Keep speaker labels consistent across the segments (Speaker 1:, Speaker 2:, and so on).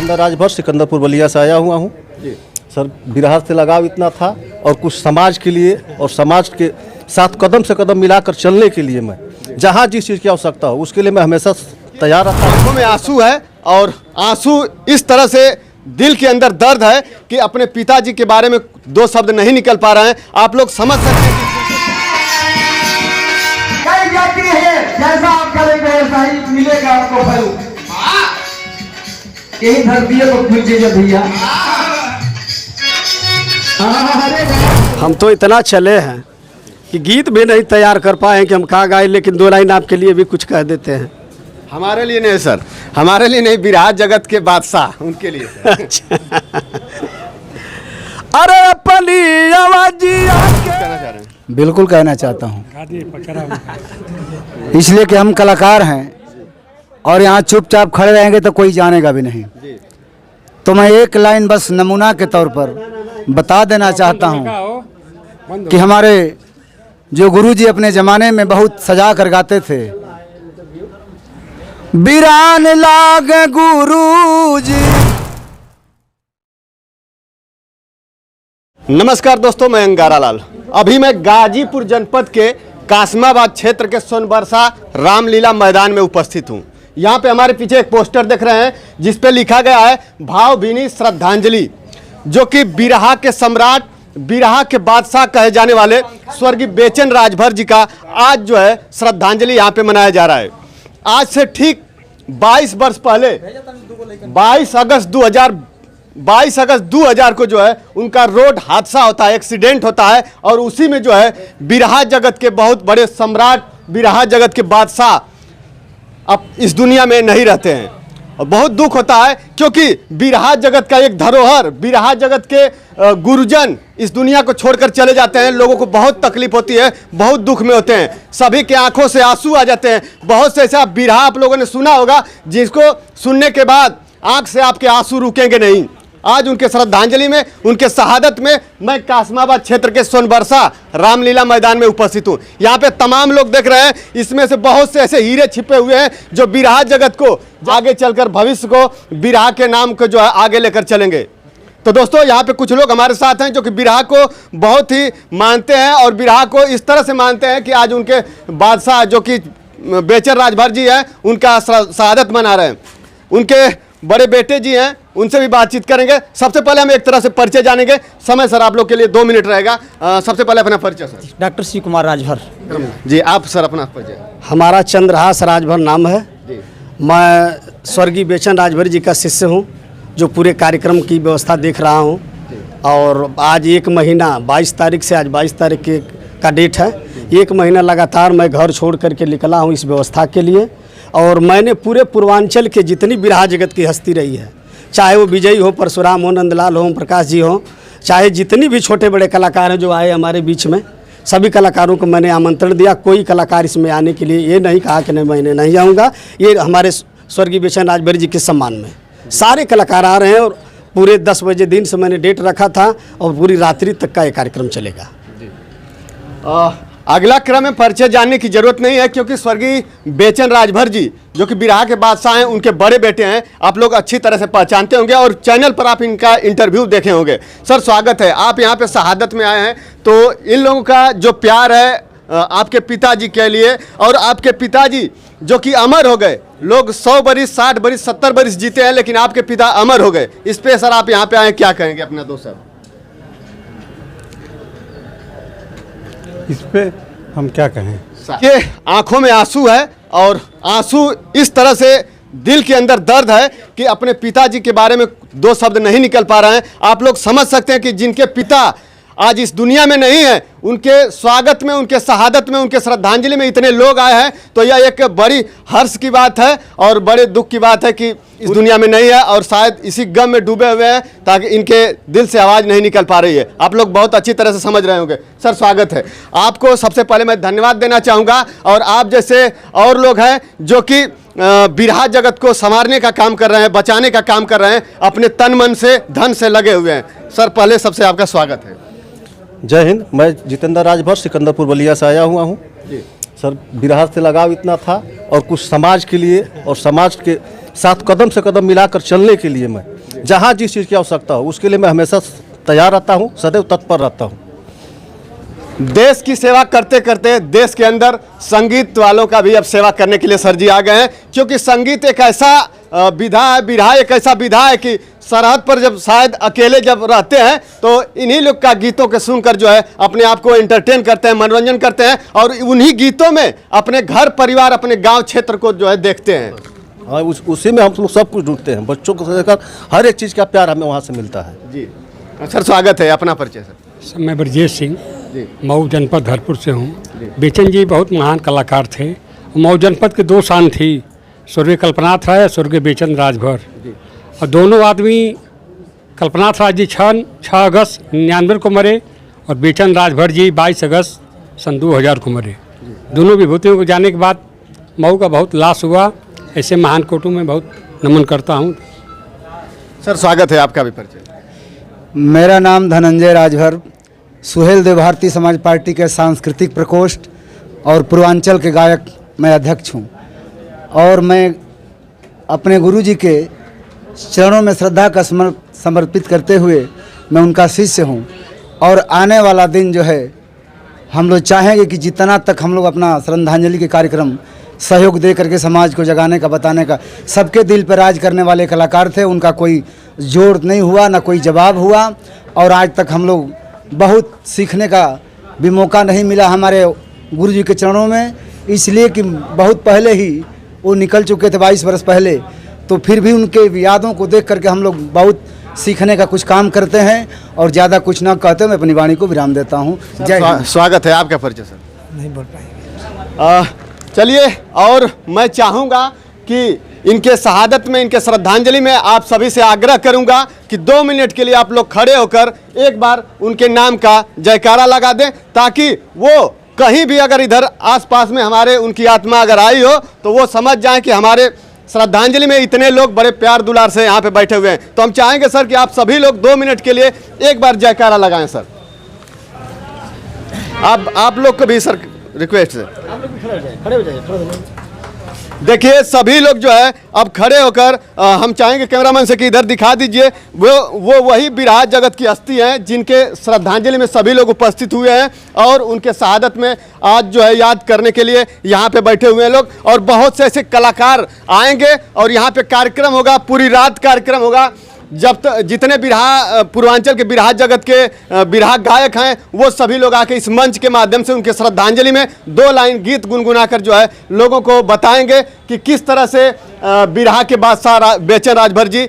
Speaker 1: जितेंद्र राजभर सिकंदरपुर बलिया से आया हुआ हूँ सर। बिरहा से लगाव इतना था और कुछ समाज के लिए और समाज के साथ कदम से कदम मिलाकर चलने के लिए मैं जहाँ जिस चीज़ की आवश्यकता हो उसके लिए मैं हमेशा तैयार रहता हूँ।
Speaker 2: आंखों में आंसू है और आंसू इस तरह से दिल के अंदर दर्द है कि अपने पिताजी के बारे में दो शब्द नहीं निकल पा रहे हैं। आप लोग समझ सकते हैं
Speaker 3: कई जाति है, जैसा आप करेंगे वैसा ही मिलेगा आपको फल। यही धरती को खुल जाइए भैया।
Speaker 4: हम तो इतना चले हैं कि गीत भी नहीं तैयार कर पाए कि हम कहाँ गाए, लेकिन दो लाइन आपके लिए भी कुछ कह देते हैं।
Speaker 2: हमारे लिए नहीं सर, हमारे लिए नहीं, बिरहा जगत के बादशाह उनके लिए।
Speaker 4: अच्छा। अरे अपनी आवाज़िया
Speaker 2: कहना चाह रहे हैं?
Speaker 5: बिल्कुल कहना चाहता हूँ, इसलिए कि हम कलाकार हैं और यहाँ चुपचाप खड़े रहेंगे तो कोई जानेगा भी नहीं। तो मैं एक लाइन बस नमूना के तौर पर बता देना चाहता हूँ कि हमारे जो गुरुजी अपने ज़माने में बहुत सजा कर गाते थे, बिरान लाग गुरुजी।
Speaker 2: नमस्कार दोस्तों, मैं अंगारा लाल। अभी मैं गाजीपुर जनपद के कासमाबाद क्षेत्र के सोनबरसा रामलीला मैदान में उपस्थित हूं। यहाँ पे हमारे पीछे एक पोस्टर देख रहे हैं जिस पे लिखा गया है भावभीनी श्रद्धांजलि, जो कि बिरहा के सम्राट, बिरहा के बादशाह कहे जाने वाले स्वर्गीय बेचन राजभर जी का आज जो है श्रद्धांजलि यहाँ पे मनाया जा रहा है। आज से ठीक 22 वर्ष पहले 22 अगस्त 2000 को जो है उनका रोड हादसा होता है, एक्सीडेंट होता है, और उसी में जो है बिरहा जगत के बहुत बड़े सम्राट, बिरहा जगत के बादशाह अब इस दुनिया में नहीं रहते हैं। और बहुत दुख होता है क्योंकि बिरहा जगत का एक धरोहर, बिरहा जगत के गुरुजन इस दुनिया को छोड़कर चले जाते हैं। लोगों को बहुत तकलीफ होती है, बहुत दुख में होते हैं, सभी के आंखों से आंसू आ जाते हैं। बहुत से ऐसा बिरहा आप लोगों ने सुना होगा जिसको सुनने के बाद आंख से आपके आंसू रुकेंगे नहीं। आज उनके श्रद्धांजलि में, उनके शहादत में मैं कासमाबाद क्षेत्र के सोनबरसा रामलीला मैदान में उपस्थित हूँ। यहाँ पे तमाम लोग देख रहे हैं, इसमें से बहुत से ऐसे हीरे छिपे हुए हैं जो बिरहा जगत को आगे चलकर भविष्य को बिरहा के नाम को जो है आगे लेकर चलेंगे। तो दोस्तों, यहाँ पे कुछ लोग हमारे साथ हैं जो कि बिरहा को बहुत ही मानते हैं और बिरहा को इस तरह से मानते हैं कि आज उनके बादशाह जो कि बेचन राजभर जी हैं उनका शहादत मना रहे हैं। उनके बड़े बेटे जी हैं, उनसे भी बातचीत करेंगे। सबसे पहले हम एक तरह से परिचय जानेंगे। समय सर आप लोग के लिए 2 मिनट रहेगा। सबसे पहले अपना परिचय सर।
Speaker 4: डॉक्टर शिव कुमार राजभर
Speaker 2: जी, आप सर अपना परिचय।
Speaker 4: हमारा चंद्रहास राजभर नाम है जी। मैं स्वर्गीय बेचन राजभर जी का शिष्य हूँ, जो पूरे कार्यक्रम की व्यवस्था देख रहा हूँ। और आज 1 महीना 22 तारीख से आज 22 तारीख का डेट है। 1 महीना लगातार मैं घर छोड़ करके निकला हूँ इस व्यवस्था के लिए। और मैंने पूरे पूर्वांचल के जितनी बिरहा जगत की हस्ती रही है, चाहे वो विजयी हो, परशुराम हो, नंदलाल हो, प्रकाश जी हो, चाहे जितनी भी छोटे बड़े कलाकार हैं जो आए हमारे बीच में, सभी कलाकारों को मैंने आमंत्रण दिया। कोई कलाकार इसमें आने के लिए ये नहीं कहा कि नहीं मैं नहीं आऊँगा। ये हमारे स्वर्गीय बेचन राजभर जी के सम्मान में सारे कलाकार आ रहे हैं। और पूरे 10 बजे दिन से मैंने डेट रखा था और पूरी रात्रि तक का ये कार्यक्रम चलेगा।
Speaker 2: अगला क्रम में परिचय जानने की जरूरत नहीं है क्योंकि स्वर्गीय बेचन राजभर जी जो कि बिरहा के बादशाह हैं, उनके बड़े बेटे हैं। आप लोग अच्छी तरह से पहचानते होंगे और चैनल पर आप इनका इंटरव्यू देखे होंगे। सर स्वागत है, आप यहाँ पे शहादत में आए हैं। तो इन लोगों का जो प्यार है आपके पिताजी के लिए, और आपके पिताजी जो कि अमर हो गए, लोग 100 बरिस, 60 बरिस, 70 बरिस जीते हैं, लेकिन आपके पिता अमर हो गए। इस पे सर आप यहाँ पे आए, क्या कहेंगे अपना दोस्त साहब?
Speaker 6: इस पे हम क्या कहें?
Speaker 2: ये आंखों में आंसू है और आंसू इस तरह से दिल के अंदर दर्द है कि अपने पिताजी के बारे में 2 शब्द नहीं निकल पा रहे हैं। आप लोग समझ सकते हैं कि जिनके पिता आज इस दुनिया में नहीं है, उनके स्वागत में, उनके शहादत में, उनके श्रद्धांजलि में इतने लोग आए हैं, तो यह एक बड़ी हर्ष की बात है और बड़े दुख की बात है कि इस दुनिया में नहीं है और शायद इसी गम में डूबे हुए हैं ताकि इनके दिल से आवाज़ नहीं निकल पा रही है। आप लोग बहुत अच्छी तरह से समझ रहे होंगे। सर स्वागत है आपको। सबसे पहले मैं धन्यवाद देना चाहूँगा, और आप जैसे और लोग हैं जो कि बिरहा जगत को संवारने का काम कर रहे हैं, बचाने का काम कर रहे हैं, अपने तन मन से, धन से लगे हुए हैं। सर पहले सबसे आपका स्वागत है।
Speaker 1: जय हिंद। मैं जितेंद्र राजभर सिकंदरपुर बलिया से आया हुआ हूँ सर। बिरहा से लगाव इतना था और कुछ समाज के लिए और समाज के साथ कदम से कदम मिलाकर चलने के लिए मैं जहाँ जिस चीज़ की आवश्यकता हो उसके लिए मैं हमेशा तैयार रहता हूँ, सदैव तत्पर रहता हूँ।
Speaker 2: देश की सेवा करते करते देश के अंदर संगीत वालों का भी अब सेवा करने के लिए सर जी आ गए हैं, क्योंकि संगीत एक ऐसा विधा है, बिरहा एक ऐसा विधा है कि सरहद पर जब शायद अकेले जब रहते हैं तो इन्हीं लोग का गीतों के सुनकर जो है अपने आप को एंटरटेन करते हैं, मनोरंजन करते हैं और उन्हीं गीतों में अपने घर परिवार, अपने गांव क्षेत्र को जो है देखते हैं।
Speaker 1: हाँ, उसी में हम लोग सब कुछ ढूंढते हैं, बच्चों को से लेकर हर एक चीज़ का प्यार हमें वहाँ से मिलता है।
Speaker 2: जी सर, स्वागत है, अपना परिचय सर।
Speaker 6: मैं ब्रजेश सिंह
Speaker 2: जी।
Speaker 6: मऊ जनपद धरपुर से हूँ। बेचन जी बहुत महान कलाकार थे। मऊ जनपद के दो शान थी, स्वर्गीय कल्पनाथ राय और स्वर्गीय बेचन राजभर। और दोनों आदमी, कल्पनाथ राय जी 6 अगस्त 99 को मरे और बेचन राजभर जी 22 अगस्त सन 2000 को मरे। दोनों विभूतियों को जाने के बाद मऊ का बहुत लाश हुआ। ऐसे महान कोटों में बहुत नमन करता हूँ।
Speaker 2: सर स्वागत है, आपका भी परिचय।
Speaker 5: मेरा नाम धनंजय राजभर, सुहेल देव भारतीय समाज पार्टी के सांस्कृतिक प्रकोष्ठ और पूर्वांचल के गायक मैं अध्यक्ष हूँ। और मैं अपने गुरुजी के चरणों में श्रद्धा का समर्पित करते हुए मैं उनका शिष्य हूँ। और आने वाला दिन जो है हम लोग चाहेंगे कि जितना तक हम लोग अपना श्रद्धांजलि के कार्यक्रम सहयोग दे करके समाज को जगाने का, बताने का, सबके दिल पर राज करने वाले कलाकार थे। उनका कोई जोर नहीं हुआ, ना कोई जवाब हुआ। और आज तक हम लोग बहुत सीखने का भी मौका नहीं मिला हमारे गुरुजी के चरणों में, इसलिए कि बहुत पहले ही वो निकल चुके थे, 22 वर्ष पहले। तो फिर भी उनके यादों को देख करके हम लोग बहुत सीखने का कुछ काम करते हैं। और ज़्यादा कुछ ना कहते मैं अपनी वाणी को विराम देता हूँ। जय हिंद।
Speaker 2: स्वागत है, आपका परिचय सर।
Speaker 5: नहीं बोल पाएंगे।
Speaker 2: चलिए, और मैं चाहूँगा कि इनके शहादत में, इनके श्रद्धांजलि में आप सभी से आग्रह करूँगा कि 2 मिनट के लिए आप लोग खड़े होकर एक बार उनके नाम का जयकारा लगा दें, ताकि वो कहीं भी अगर इधर आसपास में हमारे उनकी आत्मा अगर आई हो तो वो समझ जाएं कि हमारे श्रद्धांजलि में इतने लोग बड़े प्यार दुलार से यहाँ पे बैठे हुए हैं। तो हम चाहेंगे सर कि आप सभी लोग 2 मिनट के लिए एक बार जयकारा लगाएं। सर आप लोग को भी सर रिक्वेस्ट है,
Speaker 4: खड़े हो जाइए।
Speaker 2: देखिए सभी लोग जो है अब खड़े होकर हम चाहेंगे कैमरामैन से कि इधर दिखा दीजिए। वो वही बिरहा जगत की हस्ती हैं जिनके श्रद्धांजलि में सभी लोग उपस्थित हुए हैं और उनके शहादत में आज जो है याद करने के लिए यहाँ पे बैठे हुए हैं लोग। और बहुत से ऐसे कलाकार आएंगे और यहाँ पे कार्यक्रम होगा, पूरी रात कार्यक्रम होगा। जब तक जितने बिरहा पूर्वांचल के बिरहा जगत के बिरहा गायक हैं वो सभी लोग आके इस मंच के माध्यम से उनके श्रद्धांजलि में 2 लाइन गीत गुनगुनाकर जो है लोगों को बताएंगे कि किस तरह से बिरहा के बादशाह बेचन राजभर जी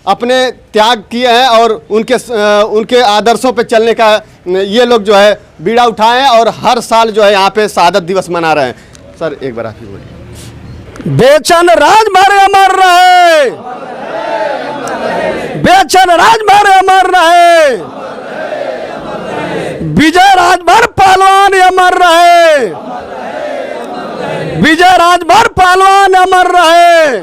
Speaker 2: अपने त्याग किए हैं और उनके आदर्शों पे चलने का ये लोग जो है बीड़ा उठाए हैं और हर साल जो है यहाँ पे शहादत दिवस मना रहे हैं। सर एक बार आप ही बोलिए।
Speaker 4: बेचन राजभर अमर रहे, बेचन राजभर अमर रहे, विजय राजभर पहलवान अमर रहे, विजय राजभर पहलवान अमर रहे।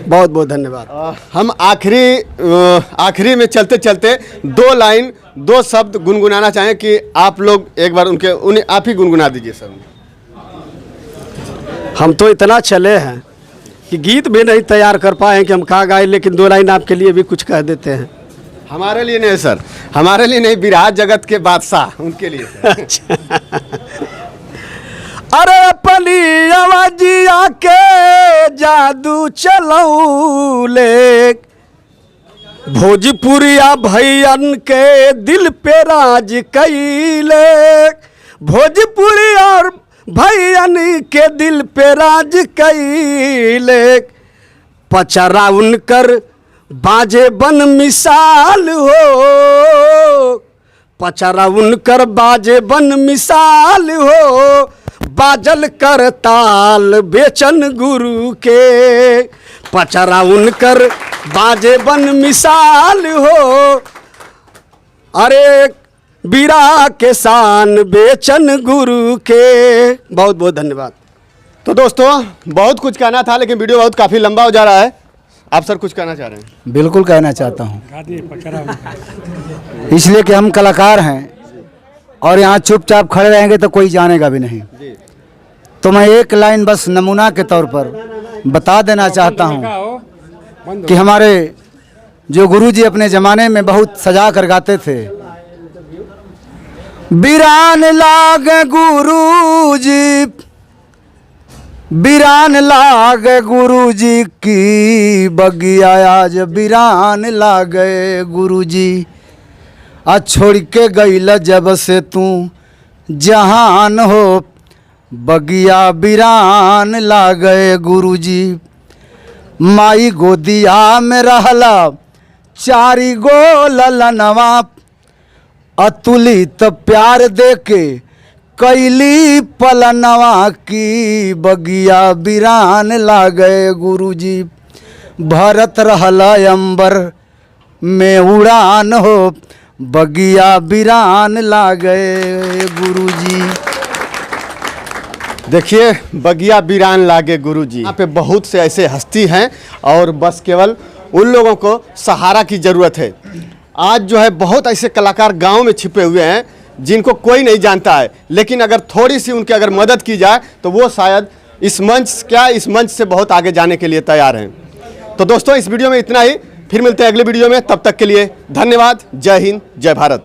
Speaker 4: बहुत बहुत धन्यवाद।
Speaker 2: हम आखिरी में चलते चलते 2 लाइन 2 शब्द गुनगुनाना चाहें कि आप लोग एक बार उन्हें आप ही गुनगुना दीजिए सर।
Speaker 4: हम तो इतना चले हैं कि गीत भी नहीं तैयार कर पाए कि हम कहाँ गाए, लेकिन 2 लाइन आपके लिए भी कुछ कह देते हैं।
Speaker 2: हमारे लिए नहीं सर, हमारे लिए नहीं, बिरहा जगत के बादशाह उनके लिए।
Speaker 4: अच्छा। अरे पली आवाजिया के जादू चलौले, भोजपुरिया भैयन के दिल पे राज कैले, भोजपुरिया भैयन के दिल पे राज कैले, पचरा उनकर बाजे बन मिसाल हो, पचरा उनकर बाजे बन मिसाल हो, बाजल कर ताल बेचन गुरु के, पचरा उनकर बाजे बन मिसाल हो, अरे बीरा के शान बेचन गुरु के। बहुत बहुत धन्यवाद।
Speaker 2: तो दोस्तों बहुत कुछ कहना था लेकिन वीडियो बहुत काफ़ी लंबा हो जा रहा है। आप सर कुछ कहना चाह रहे हैं?
Speaker 5: बिल्कुल कहना चाहता हूँ, इसलिए कि हम कलाकार हैं और यहाँ चुपचाप खड़े रहेंगे तो कोई जानेगा भी नहीं। तो मैं एक लाइन बस नमूना के तौर पर बता देना चाहता हूँ कि हमारे जो गुरुजी अपने ज़माने में बहुत सजा कर गाते थे। बिरान लागे गुरुजी, बिरान लागे गुरुजी की बगिया, आज बिरान लागे गुरुजी। आज छोड़ के गईल जब से तू जहान हो, बगिया बिरान लागे गुरुजी। माई गोदिया में रहला चारी गो ललनवा, अतुलित प्यार देके कैली पलनवा की बगिया बिरान लागे गुरुजी। भरत रहला अंबर में उड़ान हो, बगिया बिरान लागे गुरुजी।
Speaker 2: देखिए, बगिया बिरान लागे गुरुजी। यहाँ पे बहुत से ऐसे हस्ती हैं और बस केवल उन लोगों को सहारा की ज़रूरत है। आज जो है बहुत ऐसे कलाकार गांव में छिपे हुए हैं जिनको कोई नहीं जानता है, लेकिन अगर थोड़ी सी उनकी अगर मदद की जाए तो वो शायद इस मंच से बहुत आगे जाने के लिए तैयार हैं। तो दोस्तों, इस वीडियो में इतना ही। फिर मिलते हैं अगले वीडियो में, तब तक के लिए धन्यवाद। जय हिंद, जय भारत।